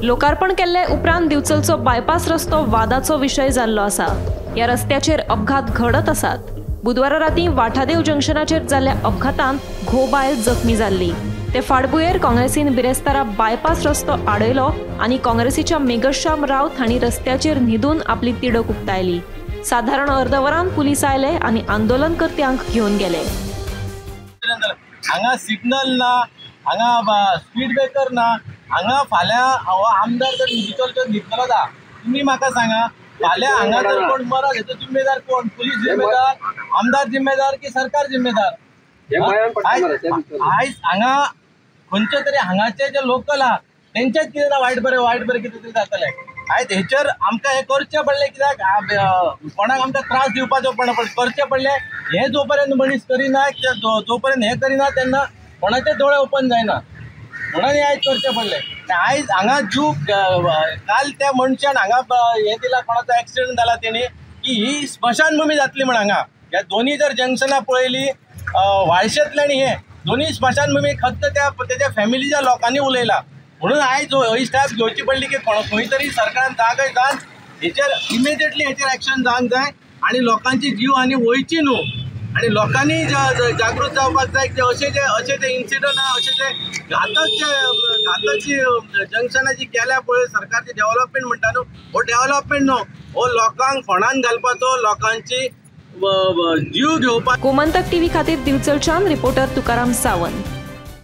लोकार्पण केल्ले उपरांत दिवचलचो बायपास रस्तो वादाचो विशय जाल्लो आसा। या रस्त्याचेर अपघात घडत आसात। बुधवारा रातीं वाठादेव जंक्शनाचेर जाल्ल्या अपघातांत घोव बायल जखमी जाल्ली। ते फाटभुंयेर काँग्रेसीन बिरेस्तारा बायपास रस्तो आडयलो आनी काँग्रेसीच्या मेघश्याम रावत हांणी रस्त्याचेर न्हिदून आपली तिडक उक्तायली। साधारण अर्दवरान पुलीस आयले आनी आंदोलनकर्त्यांक घेवन गेले। हांगा सिग्नल ना, हांगा स्पीड ब्रेकर ना, हांगा फाल्यां आमदार जर डिजिटल न्हिदतलो दा, तुमी म्हाका सांगा फाल्यां हांगा जर कोण मरत हेचो जिम्मेदार कोण? पुलीस जिम्मेदार, आमदार जिम्मेदार की सरकार जिम्मेदार? आयज हांगा खंयचे तरी हांगाचे जे लोकल आहा तेंचेच कितें ना वायट बरें कितें तरी जातलें। आयज हेचेर आमकां हें करचें पडलें, कित्याक कोणाक आमकां त्रास दिवपाचो करचें पडलें। हें जो पर्यंत मनीस करिना, जो पर्यंत हें करिना तेन्ना कोणाचे दोळे ओपन जायना, म्हणून हें आयज करचें पडलें। आयज हांगा काल त्या मनशान हांगा हें दिलां, कोणाचो एक्सिडेंट जाला तेणी की ही स्मशानभूमी जातली म्हण। हांगा ह्या दोनी जर जंक्शनां पळयलीं वाळशेंतलें आनी हें दोनी स्मशानभूमी फक्त तेच्या फॅमिलीच्या लोकांनी उलयला। म्हणून आयज ही स्टेप घेवची पडली की खंय तरी सरकारान जागय जावन हेचेर इमिजिएटली हेचेर एक्शन जावंक जाय आनी लोकांची जीव हानी वयची न्हू, आनी लोकांनी जागृत जावपाक जाय की अशे जे इन्सिडंट आहा, अशे जे घातक जंक्शनां जी केल्या पळय सरकारची डेव्हलपमेंट म्हणटा न्हू, हो डेव्हलपमेंट न्हू, हो लोकांक फोंडान घालपाचो, लोकांची जीव घेवपाक। गोमंतक टीव्ही खातीर दिवचलच्यान रिपोर्टर तुकाराम सावंत।